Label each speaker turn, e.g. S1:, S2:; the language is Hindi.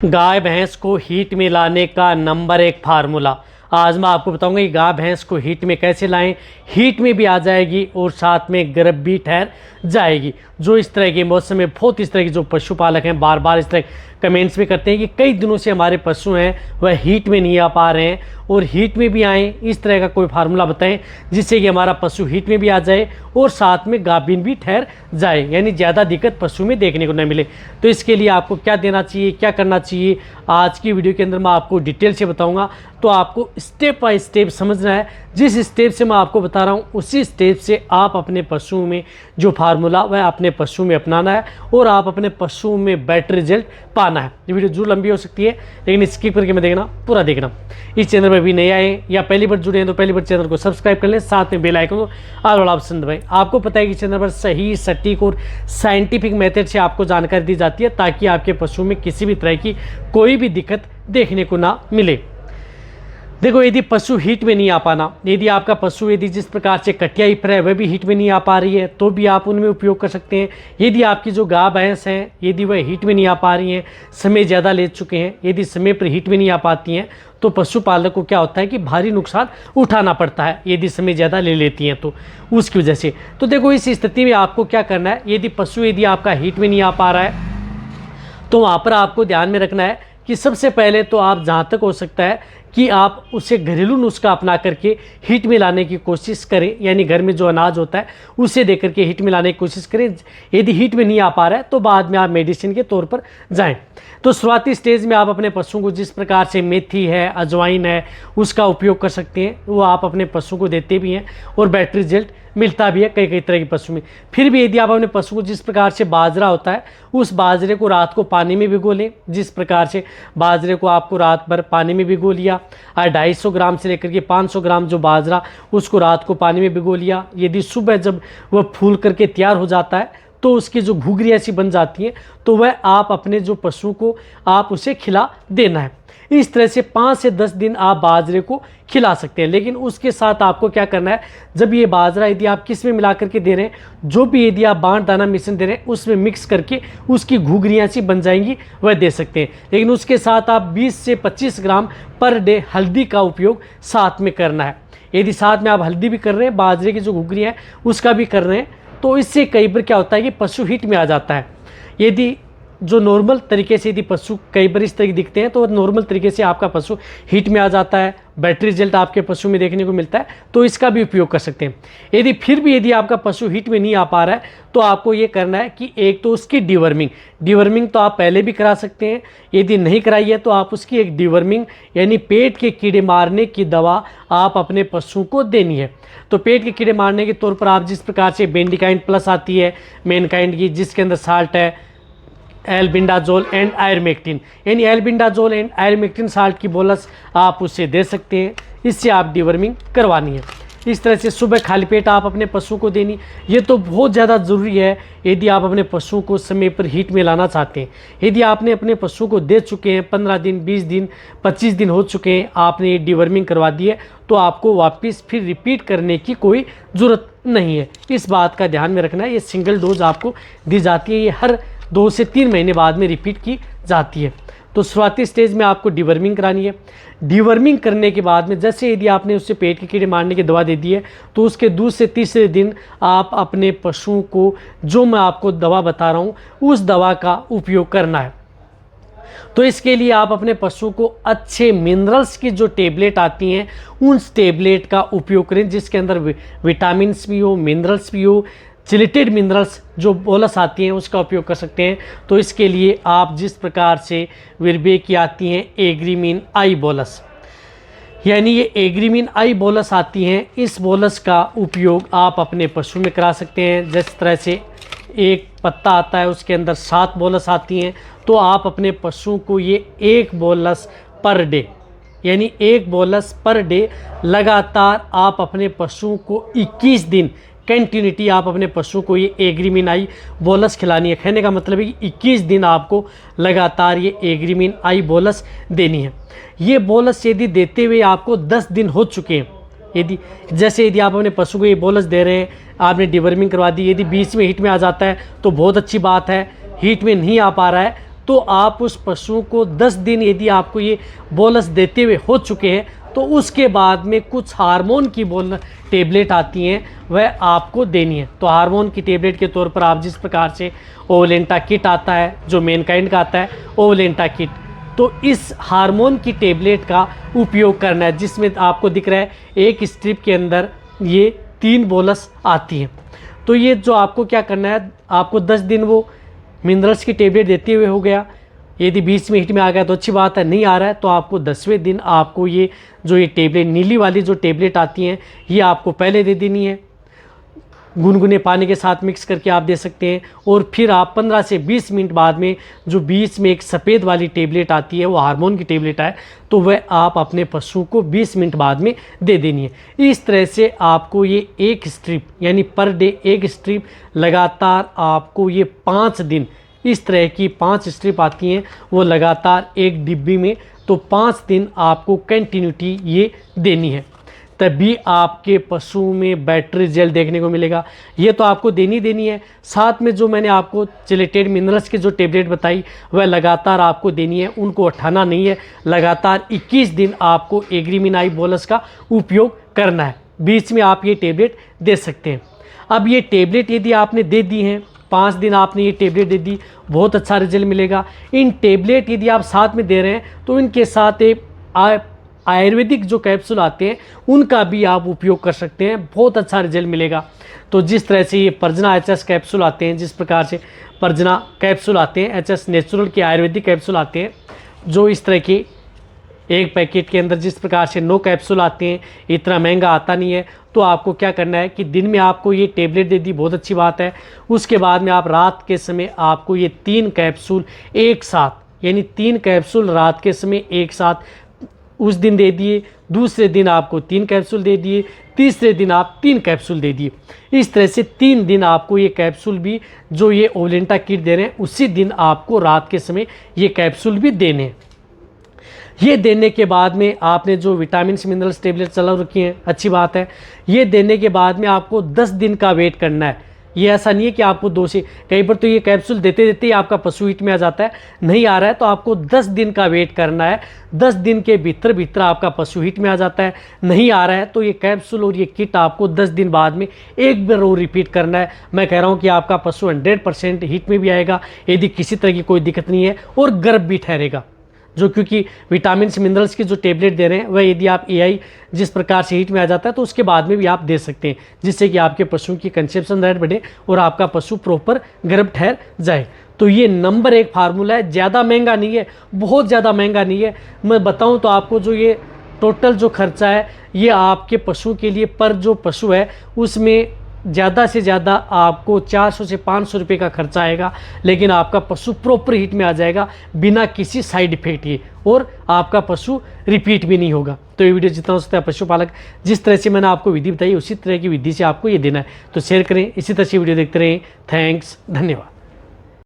S1: गाय भैंस को हीट में लाने का नंबर 1 फार्मूला। आज मैं आपको बताऊंगा कि गाय भैंस को हीट में कैसे लाएं, हीट में भी आ जाएगी और साथ में गर्भ भी ठहर जाएगी। जो इस तरह के मौसम में बहुत इस तरह के जो पशुपालक हैं बार बार इस तरह कमेंट्स में करते हैं कि कई दिनों से हमारे पशु हैं वह हीट में नहीं आ पा रहे हैं और हीट में भी आएँ, इस तरह का कोई फार्मूला बताएं जिससे कि हमारा पशु हीट में भी आ जाए और साथ में गाभिन भी ठहर जाए, यानी ज़्यादा दिक्कत पशु में देखने को न मिले। तो इसके लिए आपको क्या देना चाहिए, क्या करना चाहिए, आज की वीडियो के अंदर मैं आपको डिटेल से बताऊंगा। तो आपको स्टेप बाय स्टेप समझना है। जिस स्टेप से मैं आपको बता रहा हूं उसी स्टेप से आप अपने पशु में जो फार्मूला वह अपने पशु में अपनाना है और आप अपने पशु में बेटर रिजल्ट पाना है। ये वीडियो जरूर लंबी हो सकती है लेकिन स्किप करके मैं देखना, पूरा देखना। इस चैनल पर भी नए आए या पहली बार जुड़े हैं तो पहली बार चैनल को सब्सक्राइब कर लें, साथ में बेल आइकन को ऑल वाला ऑप्शन दबाएं। आपको पता है कि चैनल पर सही, सटीक और साइंटिफिक मेथड से आपको जानकारी दी जाती है ताकि आपके पशु में किसी भी तरह की कोई भी दिक्कत देखने को ना मिले। देखो, यदि पशु हीट में नहीं आ पाना, यदि आपका पशु यदि जिस प्रकार से कटियाई पर है वह भी हीट में नहीं आ पा रही है तो भी आप उनमें उपयोग कर सकते हैं। यदि आपकी जो गाय भैंस हैं यदि वह हीट में नहीं आ पा रही हैं, समय ज़्यादा ले चुके हैं, यदि समय पर हीट में नहीं आ पाती हैं तो पशुपालक को क्या होता है कि भारी नुकसान उठाना पड़ता है यदि समय ज़्यादा ले लेती हैं तो उसकी वजह से। तो देखो, इस स्थिति में आपको क्या करना है, यदि पशु यदि आपका हीट में नहीं आ पा रहा है तो वहाँ पर आपको ध्यान में रखना है कि सबसे पहले तो आप जहाँ तक हो सकता है कि आप उसे घरेलू नुस्खा अपना करके हीट में लाने की कोशिश करें, यानी घर में जो अनाज होता है उसे दे करके हीट में लाने की कोशिश करें। यदि हीट में नहीं आ पा रहा है तो बाद में आप मेडिसिन के तौर पर जाएं। तो शुरुआती स्टेज में आप अपने पशु को जिस प्रकार से मेथी है, अजवाइन है, उसका उपयोग कर सकते हैं, वो आप अपने पशु को देते भी हैं और बेटर रिजल्ट मिलता भी है कई कई तरह के पशु में। फिर भी यदि आप अपने पशु को जिस प्रकार से बाजरा होता है उस बाजरे को रात को पानी में भिगो लें, जिस प्रकार से बाजरे को आपको रात भर पानी में भिगो लिया, 250 ग्राम से लेकर के 500 ग्राम जो बाजरा उसको रात को पानी में भिगो लिया। यदि सुबह जब वह फूल करके तैयार हो जाता है तो उसकी जो घुघरी ऐसी बन जाती हैं तो वह आप अपने जो पशु को आप उसे खिला देना है। इस तरह से 5 से 10 दिन आप बाजरे को खिला सकते हैं। लेकिन उसके साथ आपको क्या करना है, जब ये बाजरा यदि आप किस में मिला करके दे रहे हैं, जो भी यदि आप बांट दाना मिश्रण दे रहे हैं उसमें मिक्स करके उसकी घुघरियाँ सी बन जाएंगी वह दे सकते हैं। लेकिन उसके साथ आप 20 से 25 ग्राम पर डे हल्दी का उपयोग साथ में करना है। यदि साथ में आप हल्दी भी कर रहे हैं, बाजरे की जो घुघरियाँ हैं उसका भी कर रहे हैं, तो इससे कई बार क्या होता है कि पशु हीट में आ जाता है। यदि जो नॉर्मल तरीके से यदि पशु कई बार इस तरह दिखते हैं तो नॉर्मल तरीके से आपका पशु हीट में आ जाता है, बेटर रिजल्ट आपके पशु में देखने को मिलता है, तो इसका भी उपयोग कर सकते हैं। यदि फिर भी यदि आपका पशु हीट में नहीं आ पा रहा है तो आपको ये करना है कि एक तो उसकी डिवर्मिंग तो आप पहले भी करा सकते हैं। यदि नहीं कराई है तो आप उसकी एक डिवर्मिंग यानी पेट के कीड़े मारने की दवा आप अपने पशु को देनी है। तो पेट के कीड़े मारने के तौर पर आप जिस प्रकार से बेंडिकाइंड प्लस आती है मेनकाइंड की, जिसके अंदर साल्ट है एल्बिंडाजोल एंड आयरमेक्टिन, यानी एल्बिंडाजोल एंड आयरमेक्टिन साल्ट की बोलस आप उसे दे सकते हैं। इससे आप डिवर्मिंग करवानी है। इस तरह से सुबह खाली पेट आप अपने पशु को देनी, ये तो बहुत ज़्यादा ज़रूरी है यदि आप अपने पशु को समय पर हीट में लाना चाहते हैं। यदि आपने अपने पशु को दे चुके हैं 15 दिन, 20 दिन, 25 दिन हो चुके हैं, आपने ये डिवर्मिंग करवा दी है तो आपको वापस फिर रिपीट करने की कोई ज़रूरत नहीं है। इस बात का ध्यान में रखना है। ये सिंगल डोज आपको दी जाती है, ये हर 2 से 3 महीने बाद में रिपीट की जाती है। तो शुरुआती स्टेज में आपको डिवर्मिंग करानी है। डिवर्मिंग करने के बाद में जैसे यदि आपने उससे पेट के कीड़े मारने की दवा दे दी है तो उसके 2 से तीसरे दिन आप अपने पशु को जो मैं आपको दवा बता रहा हूँ उस दवा का उपयोग करना है। तो इसके लिए आप अपने पशु को अच्छे मिनरल्स की जो टेबलेट आती हैं उन टेबलेट का उपयोग करें, जिसके अंदर विटामिन्स भी हो, मिनरल्स भी हो, चिलेटेड मिनरल्स जो बोलस आती हैं उसका उपयोग कर सकते हैं। तो इसके लिए आप जिस प्रकार से विरबे की आती हैं एग्रीमीन आई बोलस, यानी ये एग्रीमीन आई बोलस आती हैं, इस बोलस का उपयोग आप अपने पशु में करा सकते हैं। जिस तरह से एक पत्ता आता है उसके अंदर 7 बोलस आती हैं, तो आप अपने पशु को ये 1 बोलस पर डे, यानी 1 बोलस पर डे लगातार आप अपने पशु को 21 दिन कंटिन्यूटी आप अपने पशु को ये एग्रीमीन आई बोलस खिलानी है। कहने का मतलब है कि 21 दिन आपको लगातार ये एग्रीमीन आई बोलस देनी है। ये बोलस यदि देते हुए आपको 10 दिन हो चुके हैं, यदि आप अपने पशु को ये बोलस दे रहे हैं, आपने डिवर्मिंग करवा दी, यदि बीच में हीट में आ जाता है तो बहुत अच्छी बात है। हीट में नहीं आ पा रहा है तो आप उस पशु को 10 दिन यदि आपको ये बोलस देते हुए हो चुके हैं तो उसके बाद में कुछ हार्मोन की टेबलेट आती हैं वह आपको देनी है। तो हार्मोन की टेबलेट के तौर पर आप जिस प्रकार से ओवलेंटा किट आता है, जो मैनकाइंड का आता है ओवलेंटा किट, तो इस हार्मोन की टेबलेट का उपयोग करना है, जिसमें आपको दिख रहा है एक स्ट्रिप के अंदर ये 3 बोलस आती हैं। तो ये जो आपको क्या करना है, आपको 10 दिन वो मिनरल्स की टेबलेट देते हुए हो गया। यदि बीच में हिट में आ गया तो अच्छी बात है, नहीं आ रहा है तो आपको 10वें दिन आपको ये जो ये टेबलेट नीली वाली जो टेबलेट आती हैं ये आपको पहले दे देनी है, गुनगुने पानी के साथ मिक्स करके आप दे सकते हैं। और फिर आप 15 से 20 मिनट बाद में जो बीच में एक सफ़ेद वाली टेबलेट आती है वो हार्मोन की टेबलेट है, तो वह आप अपने पशु को 20 मिनट बाद में दे देनी है। इस तरह से आपको ये एक स्ट्रिप यानी पर डे एक स्ट्रिप लगातार आपको ये 5 दिन, इस तरह की 5 स्ट्रिप आती हैं वो लगातार एक डिब्बी में, तो 5 दिन आपको कंटिन्यूटी ये देनी है, तभी आपके पशु में बैटरी जेल देखने को मिलेगा। ये तो आपको देनी है। साथ में जो मैंने आपको चिलेटेड मिनरल्स की जो टेबलेट बताई वह लगातार आपको देनी है, उनको हटाना नहीं है। लगातार 21 दिन आपको एग्रीमिनाई बोलस का उपयोग करना है, बीच में आप ये टेबलेट दे सकते हैं। अब ये टेबलेट यदि आपने दे दी हैं, 5 दिन आपने ये टेबलेट दे दी, बहुत अच्छा रिजल्ट मिलेगा। इन टेबलेट यदि आप साथ में दे रहे हैं तो इनके साथ एक आयुर्वेदिक जो कैप्सूल आते हैं उनका भी आप उपयोग कर सकते हैं, बहुत अच्छा रिजल्ट मिलेगा। तो जिस तरह से ये पर्जना HS कैप्सूल आते हैं, जिस प्रकार से पर्जना कैप्सूल आते हैं, HS नेचुरल के आयुर्वेदिक कैप्सूल आते हैं, जो इस तरह के एक पैकेट के अंदर जिस प्रकार से 9 कैप्सूल आते हैं, इतना महंगा आता नहीं है। तो आपको क्या करना है कि दिन में आपको ये टेबलेट दे दी, बहुत अच्छी बात है। उसके बाद में आप रात के समय आपको ये 3 कैप्सूल एक साथ, यानी 3 कैप्सूल रात के समय एक साथ उस दिन दे दिए, दूसरे दिन आपको 3 कैप्सूल दे दिए, तीसरे दिन आप 3 कैप्सूल दे दिए। इस तरह से 3 दिन आपको ये कैप्सूल भी जो ये ओवलेंटा किट दे रहे हैं उसी दिन आपको रात के समय ये कैप्सूल भी देने हैं। ये देने के बाद में आपने जो विटामिन मिनरल्स टेबलेट चला रखी हैं, अच्छी बात है। ये देने के बाद में आपको 10 दिन का वेट करना है। ये ऐसा नहीं है कि आपको 2 से, कई बार तो ये कैप्सूल देते देते ही आपका पशु हिट में आ जाता है, नहीं आ रहा है तो आपको 10 दिन का वेट करना है। 10 दिन के भीतर आपका पशु हिट में आ जाता है, नहीं आ रहा है तो ये कैप्सूल और ये किट आपको 10 दिन बाद में एक बार और रिपीट करना है। मैं कह रहा हूँ कि आपका पशु 100% हिट में भी आएगा यदि किसी तरह की कोई दिक्कत नहीं है, और गर्भ भी ठहरेगा। जो क्योंकि विटामिन मिनरल्स की जो टेबलेट दे रहे हैं वह यदि आप AI जिस प्रकार से हीट में आ जाता है तो उसके बाद में भी आप दे सकते हैं, जिससे कि आपके पशु की कंसेप्शन रेट बढ़े और आपका पशु प्रॉपर गर्भ ठहर जाए। तो ये नंबर 1 फार्मूला है, ज़्यादा महंगा नहीं है, बहुत ज़्यादा महंगा नहीं है। मैं बताऊं तो आपको जो ये टोटल जो खर्चा है ये आपके पशु के लिए पर जो पशु है उसमें ज़्यादा से ज़्यादा आपको 400 से 500 रुपये का खर्चा आएगा, लेकिन आपका पशु प्रॉपर हिट में आ जाएगा बिना किसी साइड इफेक्ट के, और आपका पशु रिपीट भी नहीं होगा। तो ये वीडियो जितना हो सकता है पशुपालक जिस तरह से मैंने आपको विधि बताई उसी तरह की विधि से आपको ये देना है। तो शेयर करें, इसी तरह से वीडियो देखते रहें। थैंक्स, धन्यवाद।